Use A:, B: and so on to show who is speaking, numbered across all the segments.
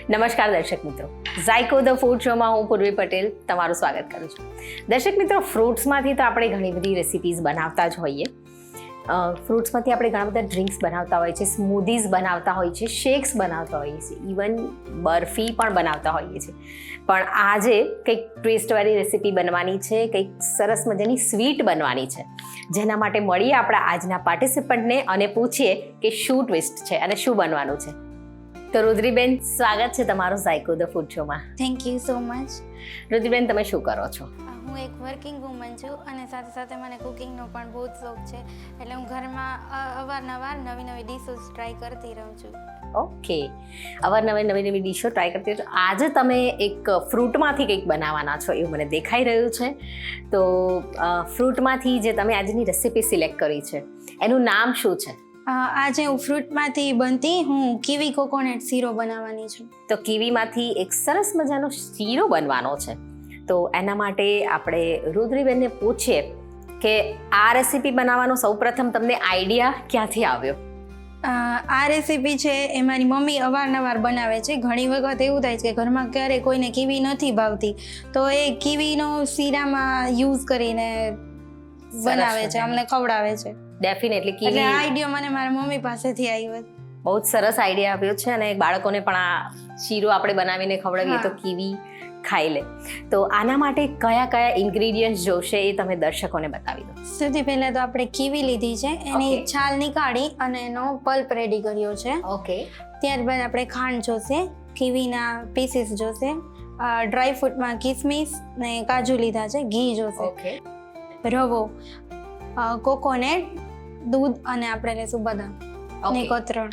A: નમસ્કાર દર્શક મિત્રો, ઝાયકો ધ ફૂડ શોમાં હું પૂર્વી પટેલ તમારું સ્વાગત કરું છું. દર્શક મિત્રો, ફ્રૂટ્સમાંથી તો આપણે ઘણી બધી રેસિપીઝ બનાવતા જ હોઈએ. ફ્રૂટ્સમાંથી આપણે ઘણા બધા ડ્રિંક્સ બનાવતા હોઈએ છીએ, સ્મૂધીઝ બનાવતા હોઈએ છીએ, શેક્સ બનાવતા હોઈએ છીએ, ઇવન બરફી પણ બનાવતા હોઈએ છીએ. પણ આજે કંઈક ટ્વિસ્ટવાળી રેસિપી બનવાની છે, કંઈક સરસ મજાની સ્વીટ બનવાની છે, જેના માટે મળીએ આપણા આજના પાર્ટિસિપન્ટને અને પૂછીએ કે શું ટ્વિસ્ટ છે અને શું બનવાનું છે. તો રુદ્રીબેન, સ્વાગત છે તમારું ઝાયકો ધ ફૂડ શોમાં.
B: Thank you so much.
A: રુદ્રીબેન, તમે શું કરો છો?
B: હું એક વર્કિંગ વુમન છું અને સાથે સાથે મને કુકિંગનો પણ બહુ જ શોખ છે, એટલે હું ઘરમાં અવારનવાર નવી નવી ડિશિસ ટ્રાય કરતી રહું છું.
A: ઓકે, અવારનવાર નવી નવી ડીશો ટ્રાય કરતી રહો. આજે તમે એક ફ્રૂટમાંથી કંઈક બનાવવાના છો એવું મને દેખાઈ રહ્યું છે. તો ફ્રૂટમાંથી જે તમે આજની રેસિપી સિલેક્ટ કરી છે એનું નામ શું છે?
B: આજે હું ફ્રૂટમાંથી બનતી કીવી કોકોનટ શીરો બનાવવાની છું.
A: તો કીવીમાંથી એક સરસ મજાનો શીરો બનવાનો છે. તો એના માટે આપણે રુદ્રીબેનને પૂછીએ કે આ રેસિપી બનાવવાનો સૌપ્રથમ તમને આઈડિયા ક્યાંથી આવ્યો?
B: આ રેસીપી છે એ મારી મમ્મી અવારનવાર બનાવે છે. ઘણી વખત એવું થાય છે કે ઘરમાં ક્યારેય કોઈને કીવી નથી ભાવતી, તો એ કીવીનો શીરામાં યુઝ કરીને બનાવે છે, અમને ખવડાવે છે.
A: ડેફિનેટલી
B: એટલે આ આઈડિયા મને મારા મમ્મી પાસેથી આવ્યો.
A: બહુ જ સરસ આઈડિયા આવ્યો છે અને બાળકોને પણ આ શીરો આપણે બનાવીને ખવડાવીએ તો કીવી ખાઈ લે. તો આના માટે કયા કયા ઇન્ગ્રેડિયન્ટ્સ જોશે એ તમે દર્શકોને બતાવી દો.
B: સૌથી પહેલા તો આપણે કીવી લીધી છે, એની છાલ નીકાળી અને એનો પલ્પ રેડી કર્યો છે.
A: ઓકે.
B: ત્યારબાદ આપણે ખાંડ જોશે, કીવીના પીસીસ જોશે, ડ્રાય ફ્રૂટમાં કિસમિસ ને કાજુ લીધા છે, ઘી જોશે,
A: ઓકે,
B: રવો, કોકોનટ, દૂધ અને આપણે લેશું બદામ ને કતરણ.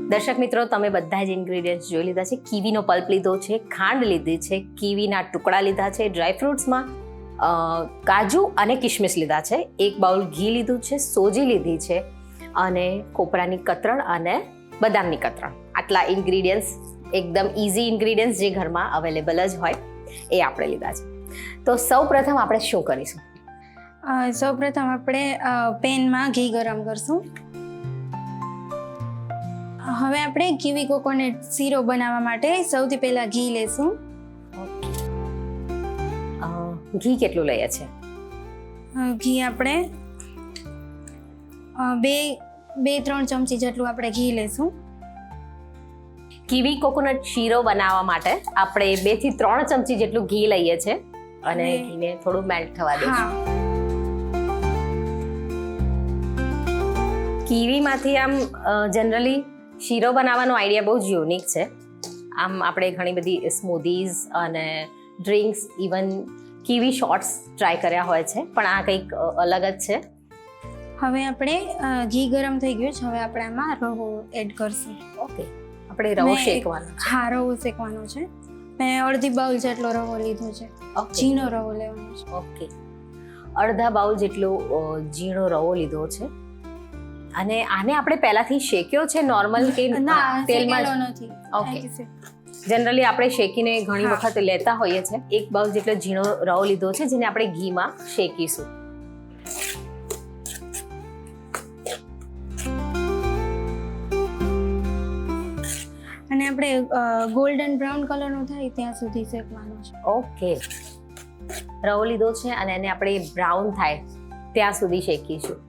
A: દર્શક મિત્રો, તમે બધા જ ઇન્ગ્રેડિયન્ટ્સ જોઈ લીધા છે. કીવીનો પલ્પ લીધો છે, ખાંડ લીધી છે, કીવીના ટુકડા લીધા છે, ડ્રાય ફ્રૂટ્સમાં કાજુ અને કિશમિશ લીધા છે, એક બાઉલ ઘી લીધું છે, સોજી લીધી છે અને કોપરાની કતરણ અને બદામની કતરણ. આટલા ઇન્ગ્રેડિયન્ટ્સ, એકદમ ઇઝી ઇન્ગ્રેડિયન્ટ્સ જે ઘરમાં અવેલેબલ જ હોય એ આપણે લીધા છે. તો સૌ પ્રથમ આપણે શું કરીશું?
B: સૌ પ્રથમ આપણે પેનમાં ઘી ગરમ કરશું. હવે આપણે કીવી કોકોનટ શીરો બનાવવા માટે સૌથી પહેલા ઘી લેશું.
A: ઘી કેટલું લઈએ છે?
B: ઘી આપણે 2-3 ચમચી જેટલું આપણે ઘી લેશું.
A: કીવી કોકોનટ શીરો બનાવવા માટે આપણે 2 થી 3 ચમચી જેટલું ઘી લઈએ છીએ અને ઘીને થોડું મેલ્ટ થવા દઈશું. કીવીમાંથી આમ જનરલી શીરો બનાવવાનો આઈડિયા બહુ જ યુનિક છે. આમ આપણે ઘણી બધી સ્મૂધીઝ અને drinks, even kiwi shorts try કર્યા હોય છે, પણ આ કંઈક અલગ જ છે.
B: હવે આપણે ઘી ગરમ થઈ ગયું છે, હવે આપણે આમાં રવો એડ કરશું.
A: ઓકે, આપણે રવો શેકવાનો છે.
B: હા, રવો શેકવાનો છે. મેં અડધી બાઉલ જેટલો રવો લીધો છે. ઝીણો રવો લેવાનો છે.
A: ઓકે, અડધા બાઉલ જેટલો ઝીણો રવો લીધો છે. અને આને આપણે પહેલાથી શેક્યો છે નોર્મલ કે તેલમાં?
B: નથી.
A: ઓકે, જનરલી આપણે શેકીને ઘણી વખત લેતા હોઈએ છીએ. એક બાઉલ જેટલો ઝીણો રવો લીધો છે, જેને આપણે ઘીમાં શેકીશું.
B: અને આપણે ગોલ્ડન બ્રાઉન કલરનો થાય ત્યાં સુધી શેકવાનો છે.
A: ઓકે, રવો લીધો છે અને એને આપણે બ્રાઉન થાય ત્યાં સુધી શેકીશું.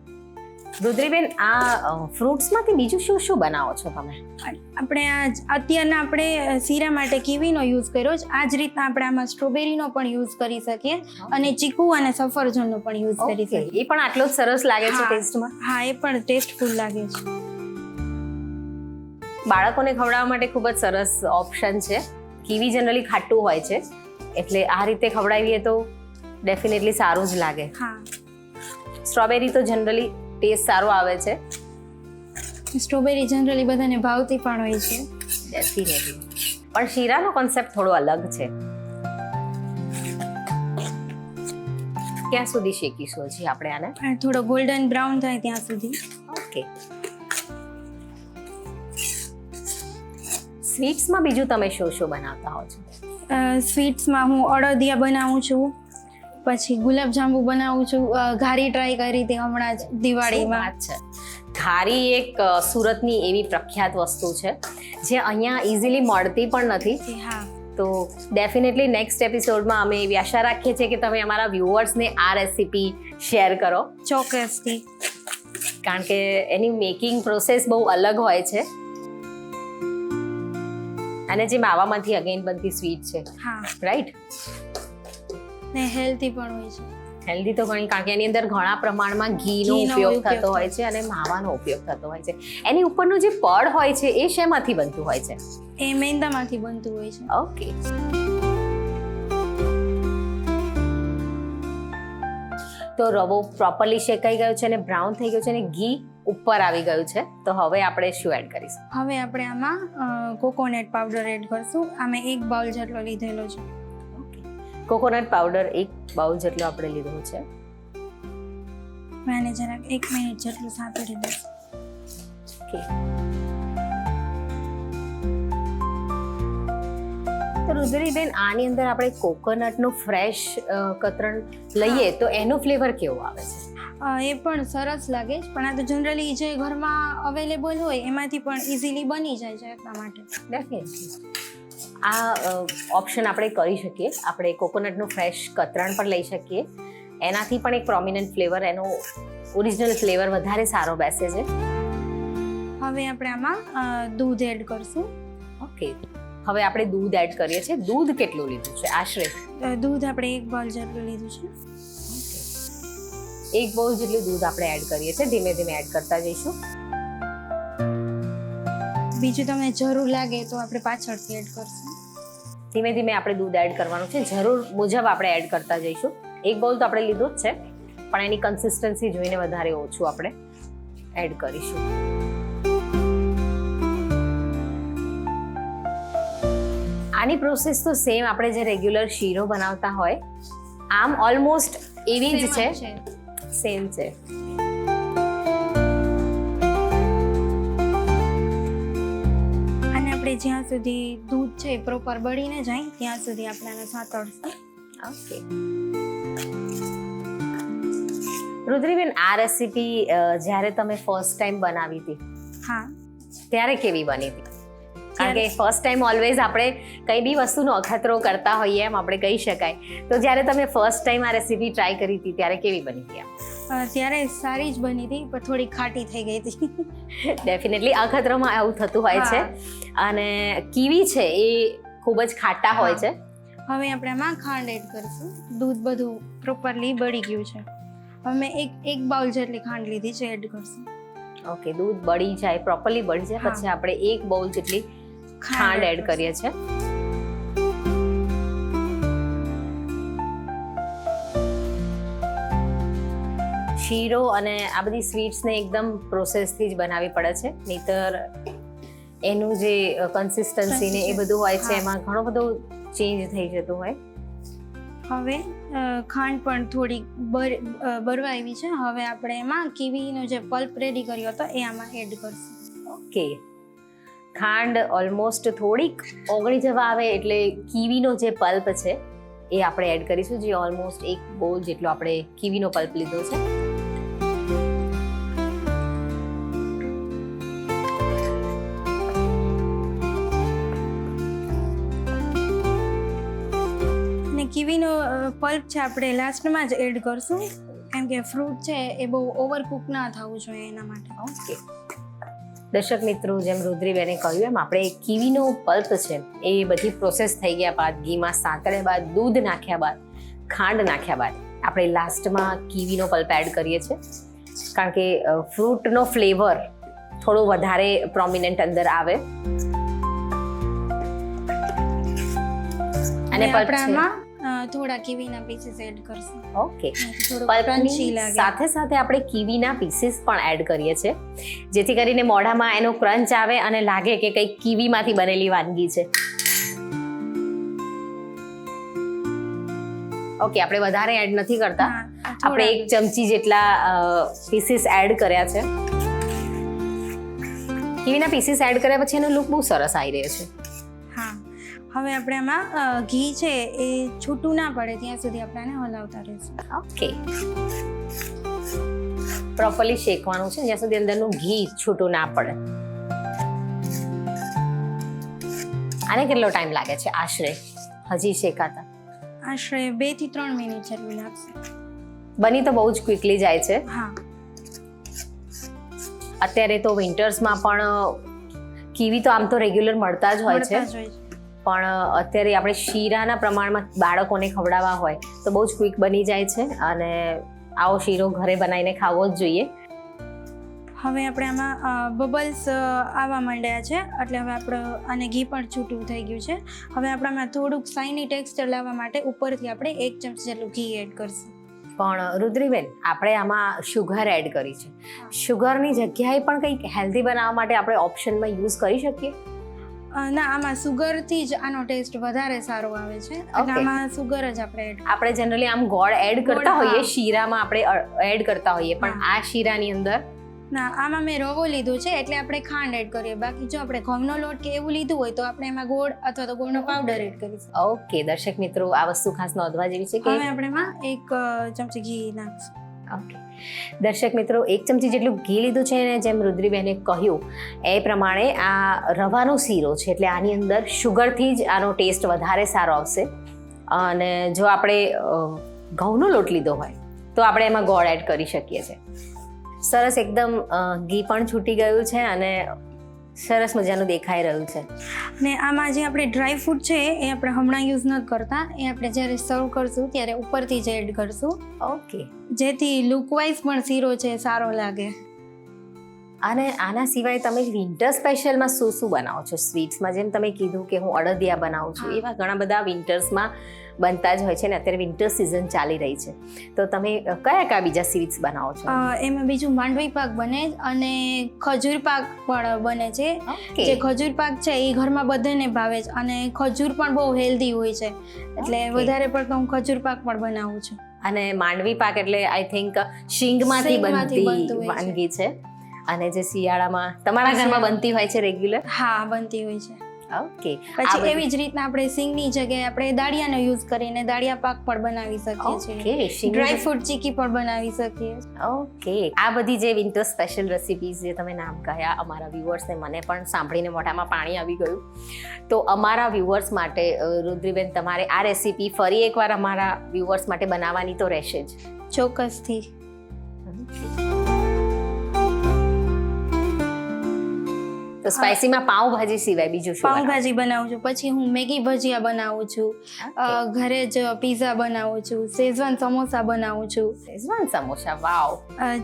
A: રુદ્રીબેન, આ ફ્રૂટ્સમાંથી બીજું શું શું બનાવો છો તમે?
B: આપણે અત્યારના આપણે શીરા માટે કીવીનો યુઝ કર્યો છે. આ જ રીતના આપણે આમાં સ્ટ્રોબેરીનો પણ યુઝ કરી શકીએ અને ચીકુ અને સફરજનનો પણ યુઝ કરી શકીએ.
A: એ પણ આટલો જ સરસ લાગે છે ટેસ્ટમાં.
B: હા, એ પણ ટેસ્ટફુલ લાગે છે.
A: બાળકોને ખવડાવવા માટે ખૂબ જ સરસ ઓપ્શન છે. કીવી જનરલી ખાટું હોય છે, એટલે આ રીતે ખવડાવીએ તો ડેફિનેટલી સારું જ લાગે.
B: હા,
A: સ્ટ્રોબેરી તો જનરલી ટેસ્ટ સારો આવે છે.
B: સ્ટ્રોબેરી જનરલી બધાને ભાવતી પણ હોય છે.
A: ડેફિનેટલી, પણ શીરાનો કોન્સેપ્ટ થોડો અલગ છે. ક્યાં સુધી શેકીશું હજી આપણે આને?
B: થોડો ગોલ્ડન બ્રાઉન થાય ત્યાં સુધી.
A: ઓકે. સ્વીટ્સમાં બીજું તમે શું શું બનાવતા હો છો?
B: સ્વીટ્સમાં હું અડદિયા બનાવું છું, પછી ગુલાબજાંબુ બનાવું છું, ઘારી ટ્રાય કરી હતી હમણાં જ દિવાળીમાં.
A: વાત છે. ઘારી એક સુરતની એવી પ્રખ્યાત વસ્તુ છે જે અહીંયા ઇઝીલી મળતી પણ નથી.
B: હા,
A: તો ડેફિનેટલી નેક્સ્ટ એપિસોડમાં અમે એવી આશા રાખીએ છીએ કે તમે અમારા વ્યુઅર્સને આ રેસિપી શેર કરો,
B: ચોક્કસથી.
A: કારણ કે એની મેકિંગ પ્રોસેસ બહુ અલગ હોય છે અને જે માવામાંથી અગેન બનતી સ્વીટ છે.
B: હા,
A: રાઈટ.
B: ને હેલ્ધી પણ હોય છે.
A: હેલ્ધી તો ઘણી, કારણ કે એની અંદર ઘણા પ્રમાણમાં ઘીનો ઉપયોગ થતો હોય છે અને માવાનો ઉપયોગ થતો હોય છે. એની ઉપરનું જે પડ હોય છે એ શેમાંથી બનતું હોય છે?
B: એ મેંદામાંથી બનતું હોય છે.
A: ઓકે. તો રવો પ્રોપરલી શેકાઈ ગયો છે અને બ્રાઉન થઈ ગયો છે અને ઘી ઉપર આવી ગયું છે. તો હવે આપણે શું એડ કરીશું?
B: હવે આપણે આમાં કોકોનટ પાવડર એડ કરશું. આમે 1 બાઉલ જેટલો લીધેલો છે.
A: કોકોનટ પાવડર 1 બાઉલ જેટલો આપણે લીધો છે.
B: મેં જરાક 1 મિનિટ જેટલું સાંતળી દઈશ.
A: ઓકે. તો રુદ્રીબેન, આની અંદર આપણે કોકોનટનું ફ્રેશ કતરણ લઈએ તો એનો ફ્લેવર કેવો આવે છે?
B: એ પણ સરસ લાગે છે, પણ આ તો જનરલી જે ઘરમાં અવેલેબલ હોય એમાંથી પણ ઇઝીલી બની જાય છે, એટલા માટે.
A: ડેફિનેટલી આ ઓપ્શન આપણે કરી શકીએ. આપણે કોકોનટનું ફ્રેશ કતરણ પણ લઈ શકીએ. એનાથી પણ એક પ્રોમિનન્ટ ફ્લેવર, એનો ઓરિજિનલ ફ્લેવર વધારે સારો બેસે છે.
B: હવે આપણે આમાં દૂધ એડ કરશું.
A: ઓકે. હવે આપણે દૂધ એડ કરીએ છીએ. દૂધ કેટલું લીધું છે આશરે?
B: દૂધ આપણે 1 બાઉલ જેટલું લીધું છે.
A: 1 બાઉલ જેટલું દૂધ આપણે એડ કરીએ છીએ. ધીમે ધીમે એડ કરતા જઈશું.
B: બીજું તમને જરૂર લાગે તો આપણે પાછળથી એડ કરશું.
A: ધીમે ધીમે આપણે દૂધ એડ કરવાનું છે. જરૂર મુજબ આપણે એડ કરતા જઈશું. 1 બાઉલ તો આપણે લીધું જ છે, પણ એની કન્સિસ્ટન્સી જોઈને વધારે ઓછું આપણે એડ કરીશું. આની પ્રોસેસ તો સેમ આપણે જે રેગ્યુલર શીરો બનાવતા હોય આમ ઓલમોસ્ટ એવી જ છે. સેમ છે.
B: અને આપણે જ્યાં સુધી દૂધ છે પ્રોપર બળીને જાય ત્યાં સુધી આપણે આને સાતળશું.
A: ઓકે. રુદ્રીબેન, આ રેસીપી જ્યારે તમે ફર્સ્ટ ટાઈમ બનાવી હતી
B: હા,
A: ત્યારે કેવી બની હતી? કારણ કે ફર્સ્ટ ટાઈમ ઓલવેઝ આપણે કઈ બી વસ્તુનો અખતરો કરતા હોઈએ એમ આપણે કહી શકાય. તો જ્યારે તમે ફર્સ્ટ ટાઈમ આ રેસીપી ટ્રાય કરી હતી ત્યારે કેવી બની હતી?
B: ત્યારે સારી જ બની હતી, પણ થોડી ખાટી થઈ ગઈ હતી.
A: ડેફિનેટલી અખતરામાં આવું થતું હોય છે. અને કીવી છે એ ખૂબ જ ખાટા હોય છે.
B: હવે આપણે આમાં ખાંડ એડ કરીશું. દૂધ બધું પ્રોપરલી બળી ગયું છે. હવે મેં એક બાઉલ જેટલી ખાંડ લીધી છે, એડ કરશું.
A: ઓકે. દૂધ બળી જાય, પ્રોપરલી બળી જાય પછી આપણે 1 બાઉલ જેટલી ખાંડ એડ કરીએ છીએ. શીરો અને આ બધી સ્વીટ્સને એકદમ પ્રોસેસથી જ બનાવવી પડે છે, નહીતર એનું જે કન્સિસ્ટન્સી ને એ બધું હોય છે એમાં ઘણો બધો ચેન્જ થઈ જતું હોય.
B: હવે ખાંડ પણ થોડી બરવા આવી છે. હવે આપણે એમાં કીવીનો જે પલ્પ રેડી કર્યો હતો એ આમાં એડ કરશું.
A: ઓકે. ખાંડ ઓલમોસ્ટ થોડીક ઓગળી જવા આવે એટલે કીવીનો જે પલ્પ છે એ આપણે એડ કરીશું, જે ઓલમોસ્ટ 1 બાઉલ જેટલો આપણે કીવીનો પલ્પ લીધો છે.
B: કીવીનો પલ્પ છે આપણે લાસ્ટમાં જ એડ કરશું, કેમ કે ફ્રૂટ છે એ બહુ ઓવરકુક ના થવું જોઈએ એના માટે.
A: ઓકે. દર્શક મિત્રો, જેમ રુદ્રીબેને કહ્યું એમ આપણે કીવીનો પલ્પ છે એ બધી પ્રોસેસ થઈ ગયા બાદ, ઘીમાં સાંતળ્યા બાદ, દૂધ નાખ્યા બાદ, ખાંડ નાખ્યા બાદ આપણે લાસ્ટમાં કીવીનો પલ્પ એડ કરીએ છીએ, કારણ કે ફ્રૂટનો ફ્લેવર થોડો વધારે પ્રોમિનન્ટ અંદર આવે. અને
B: પલ્પમાં થોડા કીવીના પીસીસ એડ કરશું.
A: ઓકે.
B: ક્રન્ચી લાગે.
A: સાથે સાથે આપણે કીવીના પીસીસ પણ એડ કરીએ છીએ, જેથી કરીને મોઢામાં એનો ક્રંચ આવે અને લાગે કે કંઈક કીવીમાંથી બનેલી વાનગી છે. ઓકે. આપણે વધારે એડ નથી કરતા. આપણે 1 ચમચી જેટલા પીસીસ એડ કર્યા છે. કીવીના પીસીસ એડ કર્યા પછી એનો લુક બહુ સરસ આવી રહ્યો છે.
B: હા. હવે આપણે આમાં ઘી છે એ છૂટું ના પડે ત્યાં સુધી આપણે આને હલાવતા રહીશું.
A: ઓકે, પ્રોપરલી શેકવાનું છે જ્યાં સુધી અંદરનું ઘી છૂટું ના પડે. આને કેટલો ટાઈમ લાગે છે આશરે હજી શેકાતા?
B: આશરે 2 થી 3 મિનિટ જેટલું લાગશે.
A: બની તો બહુ જ ક્વિકલી જાય છે.
B: હા,
A: અત્યારે તો વિન્ટર્સમાં પણ કીવી તો આમ તો રેગ્યુલર મળતા જ હોય છે,
B: મળતા જ હોય છે.
A: પણ અત્યારે આપણે શીરાના પ્રમાણમાં બાળકોને ખવડાવવા હોય તો બહુ જ ક્વિક બની જાય છે અને આવો શીરો ઘરે બનાવીને ખાવો જ જોઈએ.
B: હવે આપણે આમાં બબલ્સ આવવા માંડ્યા છે એટલે હવે આપણે આને ઘી પણ છૂટું થઈ ગયું છે. હવે આપણે આમાં થોડુંક શાઇની ટેક્સચર લાવવા માટે ઉપરથી આપણે 1 ચમચી જેટલું ઘી એડ કરશું.
A: પણ રુદ્રીબેન, આપણે આમાં શુગર એડ કરી છે. શુગરની જગ્યાએ પણ કંઈક હેલ્ધી બનાવવા માટે આપણે ઓપ્શનમાં યુઝ કરી શકીએ?
B: ના, આમાં સુગરથી જ આનો ટેસ્ટ વધારે સારો આવે છે એટલે
A: Okay.
B: આમાં સુગર જ આપણે એડ.
A: આપણે જનરલી આમ ગોળ એડ કરતા
B: ગોળ,
A: હોઈએ,
B: હા.
A: શીરામાં આપણે એડ કરતા હોઈએ, પણ
B: હા.
A: આ શીરાની અંદર
B: ના, આમાં મેં રવો લીધો છે એટલે આપણે ખાંડ એડ કરીએ. બાકી જો આપણે ઘઉંનો લોટ કે એવું લીધું હોય તો આપણે એમાં ગોળ અથવા તો ગોળનો પાવડર એડ કરીશું.
A: ઓકે, દર્શક મિત્રો, આ વસ્તુ ખાસ નોંધવા જેવી છે કે
B: હવે આપણે એમાં 1 ચમચી ઘી નાખીશું.
A: ઓકે, દર્શક મિત્રો, 1 ચમચી જેટલું ઘી લીધું છે અને જેમ રુદ્રીબેને કહ્યું એ પ્રમાણે આ રવાનો શીરો છે એટલે આની અંદર શુગરથી જ આનો ટેસ્ટ વધારે સારો આવશે. અને જો આપણે ઘઉંનો લોટ લીધો હોય તો આપણે એમાં ગોળ એડ કરી શકીએ છીએ. સરસ, એકદમ ઘી પણ છૂટી ગયું છે અને સરસ મજાનું દેખાઈ રહ્યું છે.
B: ને આમાં જે આપણે ડ્રાય ફ્રૂટ છે એ આપણે હમણાં યુઝ નથી કરતા, એ આપણે જ્યારે સર્વ કરશું ત્યારે ઉપરથી જ એડ કરશું
A: ઓકે,
B: જેથી લુકવાઇઝ પણ શીરો છે સારો લાગે.
A: અને આના સિવાય તમે વિન્ટર સ્પેશિયલમાં શું બનાવો છો સ્વીટ્સમાં? જેમ તમે કીધું કે હું અડદિયા બનાવું છું,
B: હા.
A: એવા ઘણા બધા વિન્ટર્સમાં બનતા જ હોય છે ને અત્યારે વિન્ટર સિઝન ચાલી રહી છે, તો તમે કયા કયા બીજા સ્વીટ્સ બનાવો છો?
B: એમાં બીજું માંડવી પાક બને અને ખજૂર પાક પણ બને છે.
A: ઓકે,
B: જે ખજૂર પાક છે એ ઘરમાં બધાને ભાવે છે અને ખજૂર પણ બહુ હેલ્ધી હોય છે એટલે
A: Okay.
B: વધારે પડતો હું ખજૂર પાક પણ બનાવું છું.
A: અને માંડવી પાક એટલે આઈ થિંક શીંગમાંથી
B: શીંગમાંથી
A: બનતી
B: બનતું હોય છે.
A: વાનગી છે અને જે શિયાળામાં તમારા ઘરમાં બનતી હોય છે રેગ્યુલર?
B: હા, બનતી હોય છે.
A: ઓકે,
B: પછી એવી જ રીતના આપણે સિંગની જગ્યાએ આપણે દાળિયાનો યુઝ કરીને દાળિયા પાક પણ બનાવી શકીએ છીએ.
A: ઓકે,
B: ડ્રાય ફ્રૂટ ચીકી પણ બનાવી શકીએ.
A: ઓકે, આ બધી જે વિન્ટર સ્પેશિયલ રેસિપીઝ જે તમે નામ કહ્યા અમારા વ્યુઅર્સને, મને પણ સાંભળીને મોઢામાં પાણી આવી ગયું. તો અમારા વ્યુઅર્સ માટે રુદ્રીબેન, તમારે આ રેસિપી ફરી એકવાર અમારા વ્યુઅર્સ માટે બનાવવાની તો રહેશે જ.
B: ચોક્કસથી.
A: તો સ્પાઇસીમાં પાવભાજી સિવાય બીજું શું બનાવો?
B: પાઉંભાજી બનાવું છું, પછી હું મેગી ભજીયા બનાવું છું, ઘરે જ પીઝા બનાવું છું, શેઝવાન સમોસા બનાવું છું,
A: શેઝવાન સમોસા, વાવ.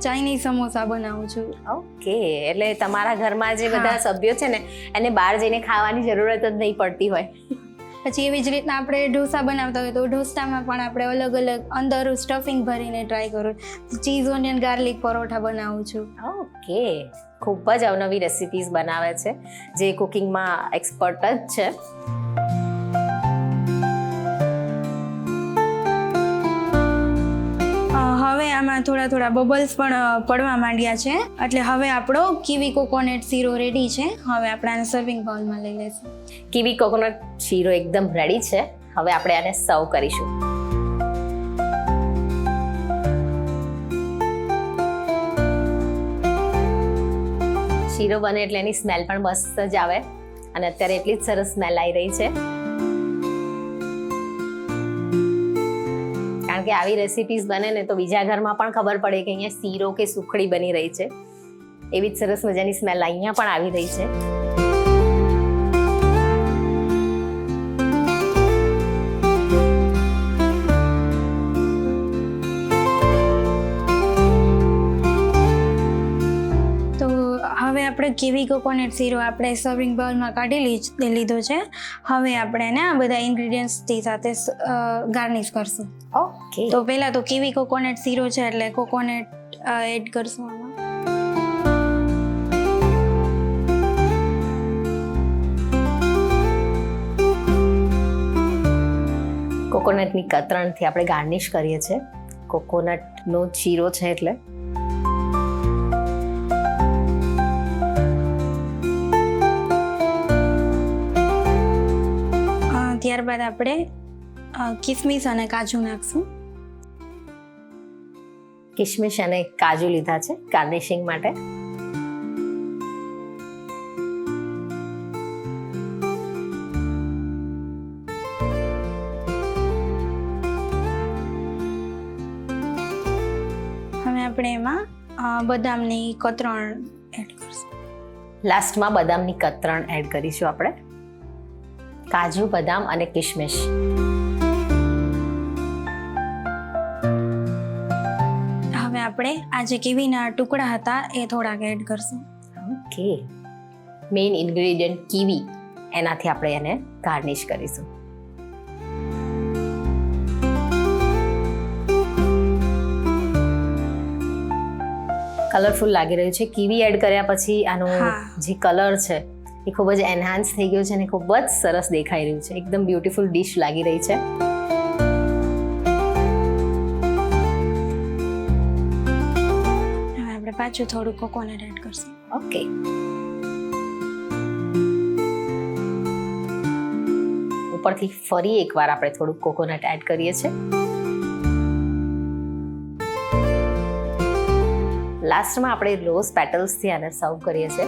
B: ચાઇનીઝ સમોસા બનાવું છું.
A: ઓકે, એટલે તમારા ઘરમાં જે
B: હા.
A: બધા સભ્યો છે ને એને બહાર જઈને ખાવાની જરૂરત જ નહીં પડતી હોય.
B: પછી એવી જ રીતના આપણે ઢોસા બનાવતા હોય તો ઢોસામાં પણ આપણે અલગ અલગ અંદર સ્ટફિંગ ભરીને ટ્રાય કરું. ચીઝ ઓનિયન ગાર્લિક પરોઠા બનાવું છું.
A: ઓકે, ખૂબ જ અવનવી રેસિપીઝ બનાવે છે, જે કુકિંગમાં એક્સપર્ટ જ છે.
B: હવે આમાં થોડા બબલ્સ પણ પડવા માંડ્યા છે એટલે હવે આપણો કીવી કોકોનટ શીરો રેડી છે. હવે આપણે આને સર્વિંગ બાઉલમાં લઈ લઈશું.
A: કીવી કોકોનટ શીરો એકદમ રેડી છે. હવે આપણે આને સર્વ કરીશું. શીરો બને એટલે એની સ્મેલ પણ મસ્ત જ આવે અને અત્યારે એટલી જ સરસ સ્મેલ આવી રહી છે. કારણ કે આવી રેસિપીઝ બને ને તો બીજા ઘરમાં પણ ખબર પડે કે અહીંયા શીરો કે સુખડી બની રહી છે. એવી જ સરસ મજાની સ્મેલ અહીંયા પણ આવી રહી છે.
B: હવે આપણે કીવી કોકોનટ શીરો આપણે સર્વિંગ બાઉલમાં કાઢી લીધો છે. હવે આપણે એને આ બધા ઇન્ગ્રેડિયન્ટ્સથી સાથે ગાર્નિશ કરશું.
A: ઓકે,
B: તો પહેલાં તો કીવી કોકોનટ શીરો છે એટલે કોકોનટ એડ કરશું આમાં.
A: કોકોનટની કતરણથી આપણે ગાર્નિશ કરીએ છીએ. કોકોનટનો શીરો છે એટલે
B: ત્યારબાદ આપણે કિસમિસ અને કાજુ નાખશું.
A: કિશમિશ અને કાજુ લીધા છે ગાર્નિશિંગ માટે.
B: હવે આપણે એમાં બદામની કતરણ એડ કરશું.
A: લાસ્ટમાં બદામની કતરણ એડ કરીશું આપણે. કાજુ, બદામ અને કિશમિશ.
B: હવે આપણે આ જે કીવીના ટુકડા હતા એ થોડાક એડ કરશું.
A: ઓકે, મેઇન ઇન્ગ્રેડિયન્ટ કીવી, એનાથી આપણે એને ગાર્નિશ કરીશું. કલરફુલ લાગી રહ્યું છે. કીવી એડ કર્યા પછી આનો જે કલર છે એ ખૂબ જ એનહાન્સ થઈ ગયો છે અને ખૂબ જ સરસ દેખાઈ રહ્યું છે. એકદમ બ્યુટીફુલ ડિશ લાગી રહી છે.
B: હવે આપણે પાછું થોડું કોકોનટ એડ કરશું.
A: ઓકે, ઉપરથી ફરી એકવાર આપણે થોડું કોકોનટ એડ કરીએ છીએ. લાસ્ટમાં આપણે રોઝ પેટલ્સથી આને સર્વ કરીએ છીએ,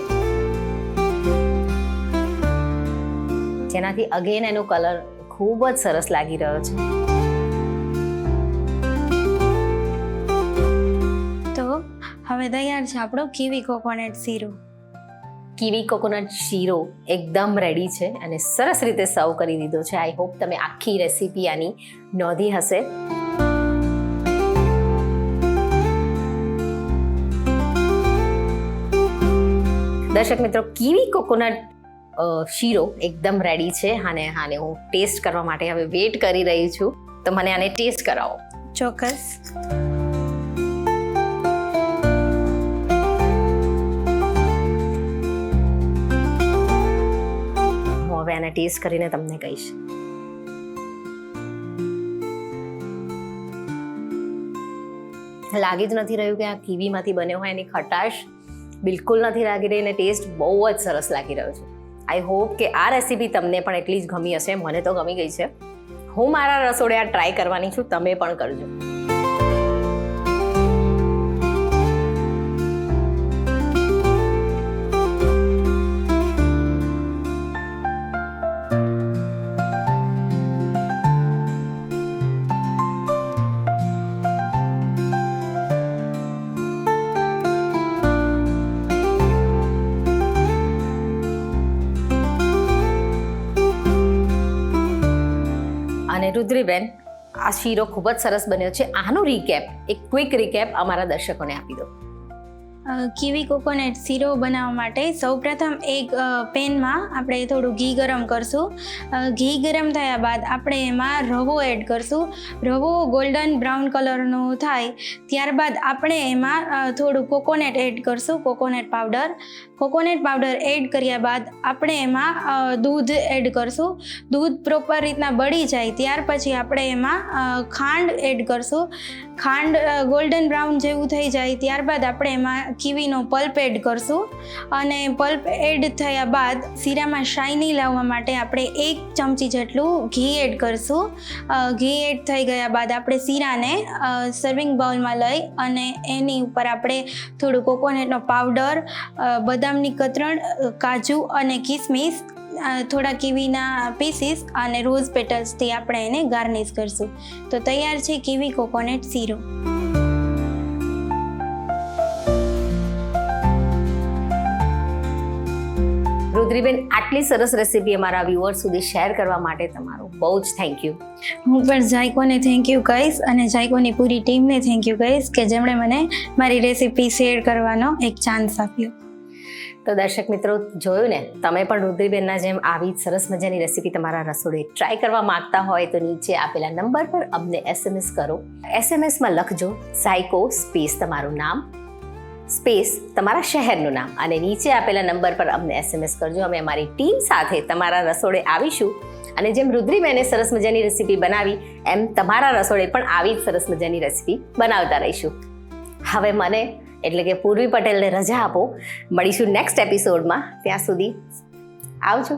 A: જેનાથી અગેન એનો કલર ખૂબ જ સરસ લાગી રહ્યો છે.
B: તો હવે તૈયાર છે આપણો કીવી કોકોનટ શીરો.
A: કીવી કોકોનટ શીરો એકદમ રેડી છે અને સરસ રીતે સર્વ કરી દીધો છે. આઈ હોપ તમે આખી રેસીપી આની નોંધી હશે. દર્શક મિત્રો, કીવી કોકોનટ શીરો એકદમ રેડી છે અને આને હું ટેસ્ટ કરવા માટે હવે વેઇટ કરી રહી છું. તો મને આને ટેસ્ટ કરાવો.
B: ચોક્કસ.
A: હું હવે આને ટેસ્ટ કરીને તમને કહીશ. લાગી જ નથી રહ્યું કે આ કીવીમાંથી બન્યો હોય. એની ખટાશ બિલકુલ નથી લાગી રહી અને ટેસ્ટ બહુ જ સરસ લાગી રહ્યો છે. આઈ હોપ કે આ રેસીપી તમને પણ એટલી જ ગમી હશે. મને તો ગમી ગઈ છે. હું મારા રસોડે આ ટ્રાય કરવાની છું, તમે પણ કરજો. અને રુદ્રીબેન, આ શીરો ખૂબ જ સરસ બન્યો છે. આનું રીકેપ, એક ક્વિક રીકેપ અમારા દર્શકોને આપી દો.
B: કીવી કોકોનટ શીરો બનાવવા માટે સૌપ્રથમ એક પેનમાં આપણે થોડું ઘી ગરમ કરશું. ઘી ગરમ થયા બાદ આપણે એમાં રવો એડ કરશું. રવો ગોલ્ડન બ્રાઉન કલરનો થાય ત્યારબાદ આપણે એમાં થોડું કોકોનટ એડ કરશું, coconut powder. Coconut powder add કર્યા બાદ આપણે એમાં દૂધ એડ કરશું. દૂધ પ્રોપર રીતના બળી જાય ત્યાર પછી આપણે એમાં ખાંડ એડ કરશું. ખાંડ ગોલ્ડન બ્રાઉન જેવું થઈ જાય ત્યારબાદ આપણે એમાં કીવીનો પલ્પ એડ કરશું અને પલ્પ એડ થયા બાદ શીરામાં શાઇની લાવવા માટે આપણે 1 ચમચી જેટલું ઘી એડ કરશું. ઘી એડ થઈ ગયા બાદ આપણે શીરાને સર્વિંગ બાઉલમાં લઈ અને એની ઉપર આપણે થોડું કોકોનટનો પાવડર, બદામની કતરણ, કાજુ અને કિસમિસ, થોડા કીવીના પીસીસ અને રોઝ પેટલ્સથી આપણે એને ગાર્નિશ કરશું. તો તૈયાર છે કીવી કોકોનટ શીરો.
A: રુદ્રીબેન, આટલી સરસ રેસીપી અમારા વ્યુઅર્સ સુધી શેર કરવા માટે તમારો બહુ જ થેન્ક યુ.
B: હું પણ જાયકોને થેન્ક યુ કહીશ અને જાયકોની પૂરી ટીમને થેન્ક યુ કહીશ કે જેમણે મને મારી રેસીપી શેર કરવાનો એક ચાન્સ આપ્યો.
A: તો દર્શક મિત્રો, જોયું ને, તમે પણ રુદ્રીબેનના જેમ આવી સરસ મજાની રેસીપી તમારા રસોડે ટ્રાય કરવા માંગતા હોય તો નીચે આપેલા નંબર પર અમને SMS કરો. SMSમાં લખજો ઝાયકો સ્પેસ તમારું નામ સ્પેસ તમારા શહેરનું નામ અને નીચે આપેલા નંબર પર અમને SMS કરજો. અમે અમારી ટીમ સાથે તમારા રસોડે આવીશું અને જેમ રુદ્રીબેને સરસ મજાની રેસીપી બનાવી એમ તમારા રસોડે પણ આવી જ સરસ મજાની રેસીપી બનાવતા રહીશું. હવે મને એટલે કે પૂર્વી પટેલને રજા આપો. મળીશું નેક્સ્ટ એપિસોડમાં. ત્યાં સુધી આવજો.